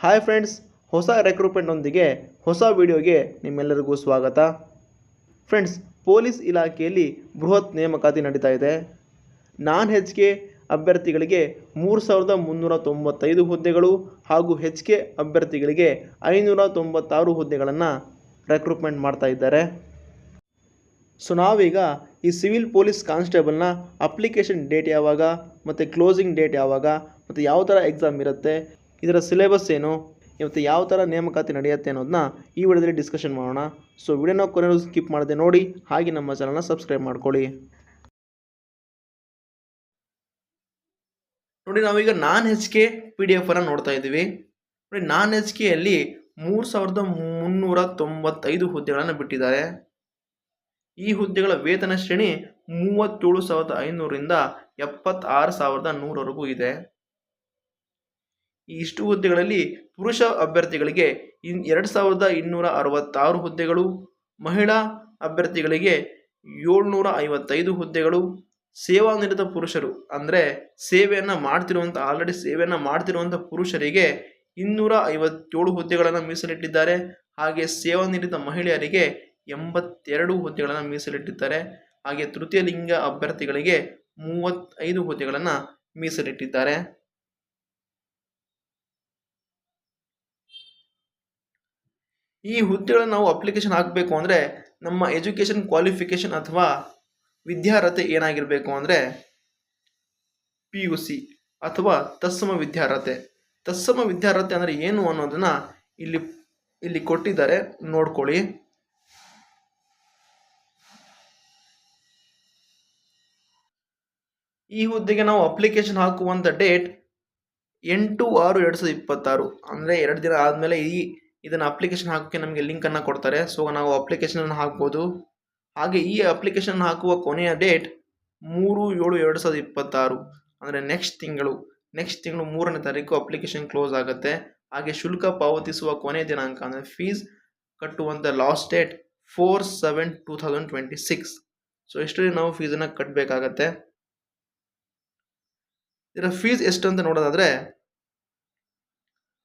Hi friends, ಹೊಸ ರೆಕ್ರೂಟ್ಮೆಂಟ್ನೊಂದಿಗೆ ಹೊಸ ವಿಡಿಯೋಗೆ ನಿಮ್ಮೆಲ್ಲರಿಗೂ ಸ್ವಾಗತ. ಫ್ರೆಂಡ್ಸ್, ಪೊಲೀಸ್ ಇಲಾಖೆಯಲ್ಲಿ ಬೃಹತ್ ನೇಮಕಾತಿ ನಡೀತಾ ಇದೆ. ನಾನ್-HK ಅಭ್ಯರ್ಥಿಗಳಿಗೆ 3,395 ಹುದ್ದೆಗಳು ಹಾಗೂ HK ಅಭ್ಯರ್ಥಿಗಳಿಗೆ 596 ಹುದ್ದೆಗಳನ್ನು ರೆಕ್ರೂಟ್ಮೆಂಟ್ ಮಾಡ್ತಾ ಇದ್ದಾರೆ. ಸೊ ನಾವೀಗ ಈ ಸಿವಿಲ್ ಪೊಲೀಸ್ ಕಾನ್ಸ್ಟೇಬಲ್ನ ಅಪ್ಲಿಕೇಶನ್ ಡೇಟ್ ಯಾವಾಗ ಮತ್ತು ಕ್ಲೋಸಿಂಗ್ ಡೇಟ್ ಯಾವಾಗ ಮತ್ತು ಯಾವ ಥರ ಎಕ್ಸಾಮ್ ಇರುತ್ತೆ, ಇದರ ಸಿಲೆಬಸ್ ಏನು ಮತ್ತು ಯಾವ ಥರ ನೇಮಕಾತಿ ನಡೆಯುತ್ತೆ ಅನ್ನೋದನ್ನ ಈ ವಿಡಿಯೋದಲ್ಲಿ ಡಿಸ್ಕಷನ್ ಮಾಡೋಣ. ಸೊ ವಿಡಿಯೋನ ಕೊನೆಗೂ ಸ್ಕಿಪ್ ಮಾಡದೆ ನೋಡಿ, ಹಾಗೆ ನಮ್ಮ ಚಾನಲ್ನ ಸಬ್ಸ್ಕ್ರೈಬ್ ಮಾಡ್ಕೊಳ್ಳಿ. ನೋಡಿ, ನಾವೀಗ ನಾನ್-HK PDF ಅನ್ನು ನೋಡ್ತಾ ಇದ್ದೀವಿ. ನೋಡಿ, ನಾನ್-HKಯಲ್ಲಿ 3,395 ಹುದ್ದೆಗಳನ್ನು ಬಿಟ್ಟಿದ್ದಾರೆ. ಈ ಹುದ್ದೆಗಳ ವೇತನ ಶ್ರೇಣಿ 37,500ರಿಂದ 76,100ವರೆಗೂ ಇದೆ. ಇಷ್ಟು ಹುದ್ದೆಗಳಲ್ಲಿ ಪುರುಷ ಅಭ್ಯರ್ಥಿಗಳಿಗೆ 2,266 ಹುದ್ದೆಗಳು, ಮಹಿಳಾ ಅಭ್ಯರ್ಥಿಗಳಿಗೆ 755 ಹುದ್ದೆಗಳು, ಸೇವಾನಿರತ ಪುರುಷರು ಅಂದರೆ ಆಲ್ರೆಡಿ ಸೇವೆಯನ್ನು ಮಾಡ್ತಿರುವಂಥ ಪುರುಷರಿಗೆ 257 ಹುದ್ದೆಗಳನ್ನು ಮೀಸಲಿಟ್ಟಿದ್ದಾರೆ. ಹಾಗೆ ಸೇವಾನಿರತ ಮಹಿಳೆಯರಿಗೆ 82 ಹುದ್ದೆಗಳನ್ನು ಮೀಸಲಿಟ್ಟಿದ್ದಾರೆ. ಹಾಗೆ ತೃತೀಯ ಲಿಂಗ ಅಭ್ಯರ್ಥಿಗಳಿಗೆ 35 ಹುದ್ದೆಗಳನ್ನು ಮೀಸಲಿಟ್ಟಿದ್ದಾರೆ. ಈ ಹುದ್ದೆಗಳನ್ನು ನಾವು ಅಪ್ಲಿಕೇಶನ್ ಹಾಕಬೇಕು ಅಂದರೆ ನಮ್ಮ ಎಜುಕೇಷನ್ ಕ್ವಾಲಿಫಿಕೇಷನ್ ಅಥವಾ ವಿದ್ಯಾರ್ಹತೆ ಏನಾಗಿರಬೇಕು ಅಂದರೆ PUC ಅಥವಾ ತತ್ಸಮ ವಿದ್ಯಾರ್ಹತೆ. ತತ್ಸಮ ವಿದ್ಯಾರ್ಹತೆ ಅಂದರೆ ಏನು ಅನ್ನೋದನ್ನು ಇಲ್ಲಿ ಕೊಟ್ಟಿದ್ದಾರೆ, ನೋಡ್ಕೊಳ್ಳಿ. ಈ ಹುದ್ದೆಗೆ ನಾವು ಅಪ್ಲಿಕೇಶನ್ ಹಾಕುವಂಥ ಡೇಟ್ 8/6/2026 ಅಂದರೆ 2 ದಿನ ಆದಮೇಲೆ ಇದನ್ನು ಅಪ್ಲಿಕೇಶನ್ ಹಾಕೋಕ್ಕೆ ನಮಗೆ ಲಿಂಕನ್ನು ಕೊಡ್ತಾರೆ. ಸೊ ನಾವು ಅಪ್ಲಿಕೇಶನನ್ನು ಹಾಕ್ಬೋದು. ಹಾಗೆ ಈ ಅಪ್ಲಿಕೇಶನ್ ಹಾಕುವ ಕೊನೆಯ ಡೇಟ್ 3/7/2026 ಅಂದರೆ ನೆಕ್ಸ್ಟ್ ತಿಂಗಳು 3ನೇ ತಾರೀಕು ಅಪ್ಲಿಕೇಶನ್ ಕ್ಲೋಸ್ ಆಗುತ್ತೆ. ಹಾಗೆ ಶುಲ್ಕ ಪಾವತಿಸುವ ಕೊನೆಯ ದಿನಾಂಕ ಅಂದರೆ ಫೀಸ್ ಕಟ್ಟುವಂಥ ಲಾಸ್ಟ್ ಡೇಟ್ 4/7/2026. ಸೊ ಇಷ್ಟರಲ್ಲಿ ನಾವು ಫೀಸನ್ನು ಕಟ್ಟಬೇಕಾಗತ್ತೆ. ಇದರ ಫೀಸ್ ಎಷ್ಟು ಅಂತ ನೋಡೋದಾದರೆ,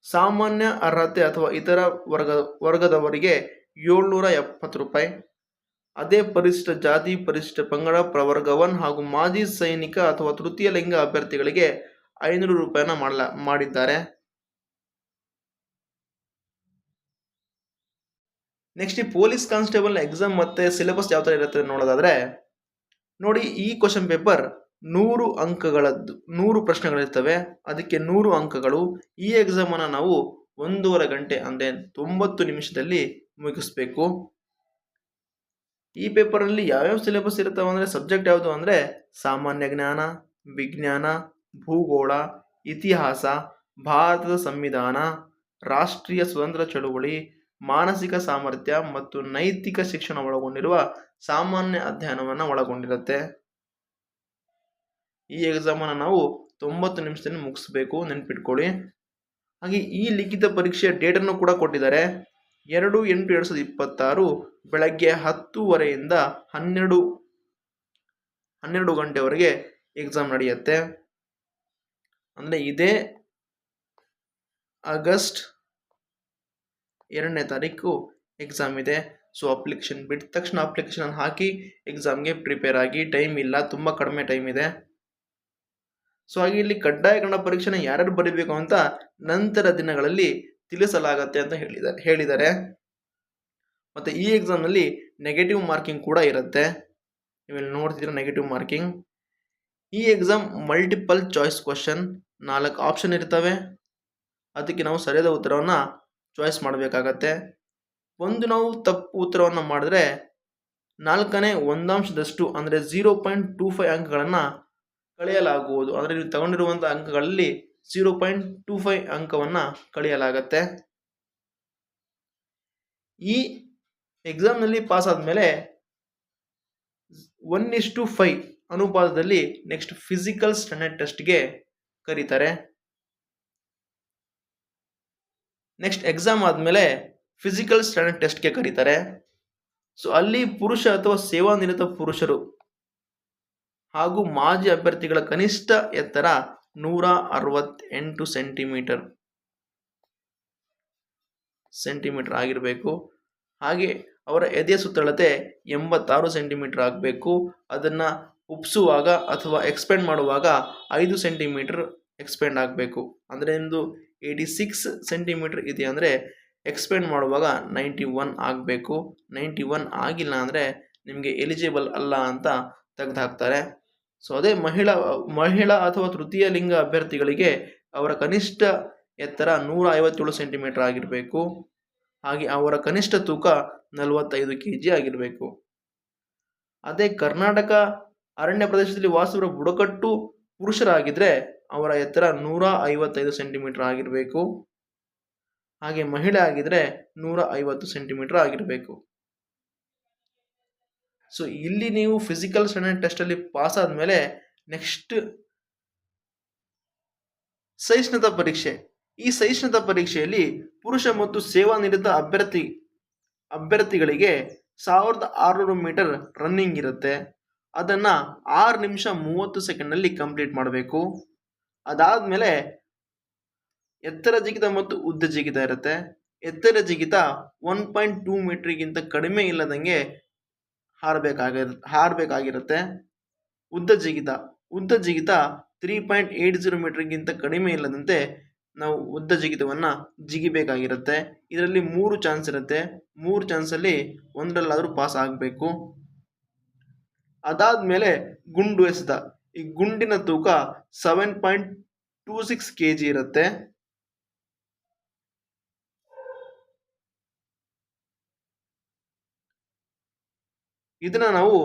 ಸಾಮಾನ್ಯ ಅರ್ಹತೆ ಅಥವಾ ಇತರ ವರ್ಗದವರಿಗೆ 770 ರೂಪಾಯಿ, ಅದೇ ಪರಿಶಿಷ್ಟ ಜಾತಿ, ಪರಿಶಿಷ್ಟ ಪಂಗಡ, ಪ್ರವರ್ಗ 1 ಹಾಗೂ ಮಾಜಿ ಸೈನಿಕ ಅಥವಾ ತೃತೀಯ ಲಿಂಗ ಅಭ್ಯರ್ಥಿಗಳಿಗೆ 500 ರೂಪಾಯಿನ ಮಾಡಿದ್ದಾರೆ. ನೆಕ್ಸ್ಟ್, ಈ ಪೊಲೀಸ್ ಕಾನ್ಸ್ಟೇಬಲ್ ಎಕ್ಸಾಮ್ ಮತ್ತು ಸಿಲೆಬಸ್ ಯಾವ ಥರ ಇರುತ್ತೆ ನೋಡೋದಾದರೆ, ನೋಡಿ, ಈ ಕ್ವಶನ್ ಪೇಪರ್ 100 ಅಂಕಗಳದ್ದು, 100 ಪ್ರಶ್ನೆಗಳಿರ್ತವೆ. ಅದಕ್ಕೆ 100 ಅಂಕಗಳು. ಈ ಎಕ್ಸಾಮನ್ನು ನಾವು 1.5 ಗಂಟೆ ಅಂದರೆ 90 ನಿಮಿಷದಲ್ಲಿ ಮುಗಿಸ್ಬೇಕು. ಈ ಪೇಪರಲ್ಲಿ ಯಾವ್ಯಾವ ಸಿಲೆಬಸ್ ಇರ್ತವೆ ಅಂದರೆ, ಸಬ್ಜೆಕ್ಟ್ ಯಾವುದು ಅಂದರೆ ಸಾಮಾನ್ಯ ಜ್ಞಾನ, ವಿಜ್ಞಾನ, ಭೂಗೋಳ, ಇತಿಹಾಸ, ಭಾರತದ ಸಂವಿಧಾನ, ರಾಷ್ಟ್ರೀಯ ಸ್ವತಂತ್ರ ಚಳುವಳಿ, ಮಾನಸಿಕ ಸಾಮರ್ಥ್ಯ ಮತ್ತು ನೈತಿಕ ಶಿಕ್ಷಣ ಒಳಗೊಂಡಿರುವ ಸಾಮಾನ್ಯ ಅಧ್ಯಯನವನ್ನು ಒಳಗೊಂಡಿರುತ್ತೆ. ಈ ಎಕ್ಸಾಮನ್ನು ನಾವು 90 ನಿಮಿಷದಲ್ಲಿ ಮುಗಿಸ್ಬೇಕು, ನೆನ್ಪಿಟ್ಕೊಳ್ಳಿ. ಹಾಗೆ ಈ ಲಿಖಿತ ಪರೀಕ್ಷೆಯ ಡೇಟನ್ನು ಕೂಡ ಕೊಟ್ಟಿದ್ದಾರೆ. 2/8/2026 ಬೆಳಗ್ಗೆ 10:30ಯಿಂದ 12 ಗಂಟೆವರೆಗೆ ಎಕ್ಸಾಮ್ ನಡೆಯುತ್ತೆ. ಅಂದರೆ ಇದೇ ಆಗಸ್ಟ್ 2ನೇ ತಾರೀಕು ಎಕ್ಸಾಮ್ ಇದೆ. ಸೊ ಅಪ್ಲಿಕೇಶನ್ ಬಿಟ್ಟ ತಕ್ಷಣ ಅಪ್ಲಿಕೇಶನ್ ಹಾಕಿ ಎಕ್ಸಾಮ್ಗೆ ಪ್ರಿಪೇರ್ ಆಗಿ. ಟೈಮ್ ಇಲ್ಲ, ತುಂಬ ಕಡಿಮೆ ಟೈಮ್ ಇದೆ. ಸೊ ಹಾಗೆ ಇಲ್ಲಿ ಕಡ್ಡಾಯ ಕನ್ನಡ ಪರೀಕ್ಷೆನ ಯಾರ್ಯಾರು ಬರೀಬೇಕು ಅಂತ ನಂತರ ದಿನಗಳಲ್ಲಿ ತಿಳಿಸಲಾಗತ್ತೆ ಅಂತ ಹೇಳಿದ್ದಾರೆ. ಮತ್ತು ಈ ಎಕ್ಸಾಮ್ನಲ್ಲಿ ನೆಗೆಟಿವ್ ಮಾರ್ಕಿಂಗ್ ಕೂಡ ಇರುತ್ತೆ. ನೀವೆಲ್ಲಿ ನೋಡ್ತಿದ್ದೀರ ನೆಗೆಟಿವ್ ಮಾರ್ಕಿಂಗ್. ಈ exam multiple choice question, 4 option ಇರ್ತವೆ. ಅದಕ್ಕೆ ನಾವು ಸರಿಯಾದ ಉತ್ತರವನ್ನು ಚಾಯ್ಸ್ ಮಾಡಬೇಕಾಗತ್ತೆ. ನಾವು ತಪ್ಪು ಉತ್ತರವನ್ನು ಮಾಡಿದ್ರೆ 4ನೇ ಒಂದಾಂಶದಷ್ಟು ಅಂದರೆ 0.25 ಅಂಕಗಳನ್ನು ಕಳೆಯಲಾಗುವುದು. ಅಂದರೆ ನೀವು ತಗೊಂಡಿರುವಂಥ ಅಂಕಗಳಲ್ಲಿ 0.25 ಅಂಕವನ್ನು ಕಳೆಯಲಾಗತ್ತೆ. ಈ ಎಕ್ಸಾಮ್ನಲ್ಲಿ ಪಾಸ್ ಆದಮೇಲೆ 1:5 ಅನುಪಾತದಲ್ಲಿ ನೆಕ್ಸ್ಟ್ ಫಿಸಿಕಲ್ ಸ್ಟ್ಯಾಂಡರ್ಡ್ ಟೆಸ್ಟ್ಗೆ ಕರೀತಾರೆ. ನೆಕ್ಸ್ಟ್ ಎಕ್ಸಾಮ್ ಆದಮೇಲೆ ಫಿಸಿಕಲ್ ಸ್ಟ್ಯಾಂಡರ್ಡ್ ಟೆಸ್ಟ್ಗೆ ಕರೀತಾರೆ. ಸೊ ಅಲ್ಲಿ ಪುರುಷ ಅಥವಾ ಸೇವಾನಿರತ ಪುರುಷರು ಹಾಗೂ ಮಾಜಿ ಅಭ್ಯರ್ಥಿಗಳ ಕನಿಷ್ಠ ಎತ್ತರ 168 ಸೆಂಟಿಮೀಟರ್. ಸೆಂಟಿಮೀಟರ್ ಆಗಿರಬೇಕು. ಹಾಗೆ ಅವರ ಎದೆಯ ಸುತ್ತಳತೆ 86 ಸೆಂಟಿಮೀಟರ್ ಆಗಬೇಕು. ಅದನ್ನು ಉಪ್ಪಿಸುವಾಗ ಅಥವಾ ಎಕ್ಸ್ಪೆಂಡ್ ಮಾಡುವಾಗ 5 ಸೆಂಟಿಮೀಟರ್ ಎಕ್ಸ್ಪೆಂಡ್ ಆಗಬೇಕು. ಅಂದರೆ ನಿಮ್ಮದು 86 ಸೆಂಟಿಮೀಟರ್ ಇದೆ ಅಂದರೆ ಎಕ್ಸ್ಪೆಂಡ್ ಮಾಡುವಾಗ 91 ಆಗಬೇಕು. 91 ಆಗಿಲ್ಲ ಅಂದರೆ ನಿಮಗೆ ಎಲಿಜಿಬಲ್ ಅಲ್ಲ ಅಂತ ತೆಗೆದುಹಾಕ್ತಾರೆ. ಸೊ ಅದೇ ಮಹಿಳಾ ಅಥವಾ ತೃತೀಯ ಲಿಂಗ ಅಭ್ಯರ್ಥಿಗಳಿಗೆ ಅವರ ಕನಿಷ್ಠ ಎತ್ತರ 157 ಸೆಂಟಿಮೀಟರ್ ಆಗಿರಬೇಕು. ಹಾಗೆ ಅವರ ಕನಿಷ್ಠ ತೂಕ 45 kg ಆಗಿರಬೇಕು. ಅದೇ ಕರ್ನಾಟಕ ಅರಣ್ಯ ಪ್ರದೇಶದಲ್ಲಿ ವಾಸಿಸುವ ಬುಡಕಟ್ಟು ಪುರುಷರಾಗಿದ್ದರೆ ಅವರ ಎತ್ತರ 155 ಸೆಂಟಿಮೀಟರ್ ಆಗಿರಬೇಕು. ಹಾಗೆ ಮಹಿಳೆ ಆಗಿದ್ರೆ 150 ಸೆಂಟಿಮೀಟರ್ ಆಗಿರಬೇಕು. ಸೊ ಇಲ್ಲಿ ನೀವು ಫಿಸಿಕಲ್ ಸ್ಟ್ಯಾಂಡರ್ಡ್ ಟೆಸ್ಟಲ್ಲಿ ಪಾಸ್ ಆದಮೇಲೆ ನೆಕ್ಸ್ಟ್ ಸಹಿಷ್ಣುತಾ ಪರೀಕ್ಷೆ. ಈ ಸಹಿಷ್ಣುತಾ ಪರೀಕ್ಷೆಯಲ್ಲಿ ಪುರುಷ ಮತ್ತು ಸೇವಾನಿರತ ಅಭ್ಯರ್ಥಿಗಳಿಗೆ 1600 ಮೀಟರ್ ರನ್ನಿಂಗ್ ಇರುತ್ತೆ. ಅದನ್ನು 6 ನಿಮಿಷ 30 ಸೆಕೆಂಡ್ನಲ್ಲಿ ಕಂಪ್ಲೀಟ್ ಮಾಡಬೇಕು. ಅದಾದಮೇಲೆ ಎತ್ತರ ಜಿಗಿತ ಮತ್ತು ಉದ್ದ ಜಿಗಿತ ಇರುತ್ತೆ. ಎತ್ತರ ಜಿಗಿತ 1.2 ಮೀಟ್ರಿಗಿಂತ ಕಡಿಮೆ ಇಲ್ಲದಂಗೆ ಹಾರಬೇಕಾಗಿರುತ್ತೆ. ಉದ್ದ ಜಿಗಿತ 3.80 ಮೀಟರ್ಗಿಂತ ಕಡಿಮೆ ಇಲ್ಲದಂತೆ ನಾವು ಉದ್ದ ಜಿಗಿತವನ್ನು ಜಿಗಿಬೇಕಾಗಿರುತ್ತೆ. ಇದರಲ್ಲಿ 3 ಚಾನ್ಸ್ ಇರುತ್ತೆ. 3 ಚಾನ್ಸಲ್ಲಿ ಒಂದರಲ್ಲಾದರೂ ಪಾಸ್ ಆಗಬೇಕು. ಅದಾದಮೇಲೆ ಗುಂಡು ಎಸೆತ. ಈ ಗುಂಡಿನ ತೂಕ 7.26 kg ಇರುತ್ತೆ. ಇದನ್ನು ನಾವು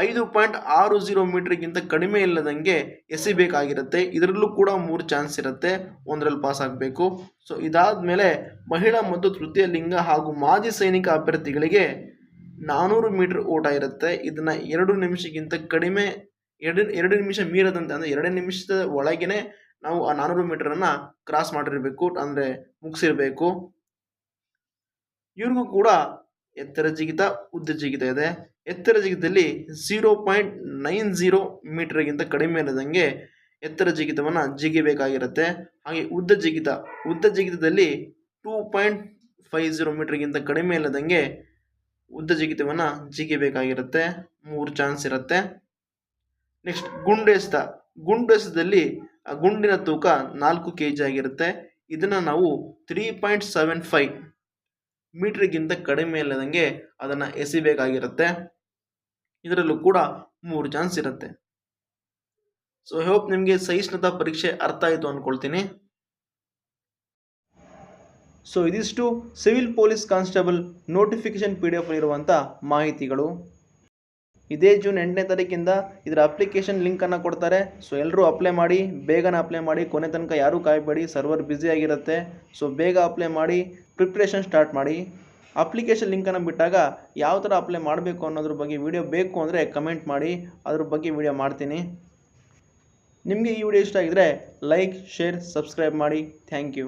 5.60 ಮೀಟರ್ಗಿಂತ ಕಡಿಮೆ ಇಲ್ಲದಂಗೆ ಎಸಿಬೇಕಾಗಿರುತ್ತೆ. ಇದರಲ್ಲೂ ಕೂಡ 3 ಚಾನ್ಸ್ ಇರುತ್ತೆ, ಒಂದರಲ್ಲಿ ಪಾಸ್ ಆಗಬೇಕು. ಸೊ ಇದಾದಮೇಲೆ ಮಹಿಳಾ ಮತ್ತು ತೃತೀಯ ಲಿಂಗ ಹಾಗೂ ಮಾಜಿ ಸೈನಿಕ ಅಭ್ಯರ್ಥಿಗಳಿಗೆ 400 ಮೀಟರ್ ಓಟ ಇರುತ್ತೆ. ಇದನ್ನು 2 ನಿಮಿಷಕ್ಕಿಂತ ಕಡಿಮೆ, 2 ನಿಮಿಷ ಮೀರದಂತೆ, ಅಂದರೆ 2 ನಿಮಿಷದ ಒಳಗೇ ನಾವು ಆ 400 ಮೀಟರನ್ನು ಕ್ರಾಸ್ ಮಾಡಿರಬೇಕು, ಅಂದರೆ ಮುಗಿಸಿರಬೇಕು. ಇವ್ರಿಗೂ ಕೂಡ ಎತ್ತರ ಜಿಗಿತ, ಉದ್ದ ಜಿಗಿತ ಇದೆ. ಎತ್ತರ ಜಿಗಿತದಲ್ಲಿ 0.90 ಮೀಟರ್ಗಿಂತ ಕಡಿಮೆ ಇಲ್ಲದಂಗೆ ಎತ್ತರ ಜಿಗಿತವನ್ನು ಜಿಗಿಬೇಕಾಗಿರುತ್ತೆ. ಹಾಗೆ ಉದ್ದ ಜಿಗಿತದಲ್ಲಿ 2.50 ಮೀಟರ್ಗಿಂತ ಕಡಿಮೆ ಇಲ್ಲದಂಗೆ ಉದ್ದ ಜಿಗಿತವನ್ನು ಜಿಗಿಬೇಕಾಗಿರುತ್ತೆ. 3 ಚಾನ್ಸ್ ಇರುತ್ತೆ. ನೆಕ್ಸ್ಟ್ ಗುಂಡು ಎಸೆತದಲ್ಲಿ ಗುಂಡಿನ ತೂಕ 4 kg ಆಗಿರುತ್ತೆ. ಇದನ್ನು ನಾವು 3.75 ಮೀಟರ್ಗಿಂತ ಕಡಿಮೆ ಇಲ್ಲದಂಗೆ ಅದನ್ನು ಎಸಿಬೇಕಾಗಿರುತ್ತೆ. ಇದರಲ್ಲೂ ಕೂಡ 3 ಚಾನ್ಸ್ ಇರುತ್ತೆ. ಸೊ ಐ ಹೋಪ್ ನಿಮಗೆ ಸಹಿಷ್ಣುತಾ ಪರೀಕ್ಷೆ ಅರ್ಥ ಆಯಿತು ಅಂದ್ಕೊಳ್ತೀನಿ. ಸೊ ಇದಿಷ್ಟು civil police constable notification PDF ಇರುವಂಥ ಮಾಹಿತಿಗಳು. ಇದೇ ಜೂನ್ 8ನೇ ತಾರೀಕಿಂದ ಇದರ ಅಪ್ಲಿಕೇಶನ್ ಲಿಂಕನ್ನು ಕೊಡ್ತಾರೆ. ಸೊ ಎಲ್ಲರೂ ಅಪ್ಲೈ ಮಾಡಿ, ಬೇಗನೆ ಅಪ್ಲೈ ಮಾಡಿ, ಕೊನೆ ತನಕ ಯಾರೂ ಕಾಯಬೇಡಿ, ಸರ್ವರ್ ಬ್ಯುಸಿಯಾಗಿರುತ್ತೆ. ಸೊ ಬೇಗ ಅಪ್ಲೈ ಮಾಡಿ, ಪ್ರಿಪ್ರೇಷನ್ ಸ್ಟಾರ್ಟ್ ಮಾಡಿ. ಅಪ್ಲಿಕೇಶನ್ ಲಿಂಕನ್ನು ಬಿಟ್ಟಾಗ ಯಾವ ಥರ ಅಪ್ಲೈ ಮಾಡಬೇಕು ಅನ್ನೋದ್ರ ಬಗ್ಗೆ ವಿಡಿಯೋ ಬೇಕು ಅಂದರೆ ಕಮೆಂಟ್ ಮಾಡಿ, ಅದ್ರ ಬಗ್ಗೆ ವಿಡಿಯೋ ಮಾಡ್ತೀನಿ. ನಿಮಗೆ ಈ ವಿಡಿಯೋ ಇಷ್ಟ ಆಗಿದರೆ ಲೈಕ್, ಶೇರ್, ಸಬ್ಸ್ಕ್ರೈಬ್ ಮಾಡಿ. Thank you.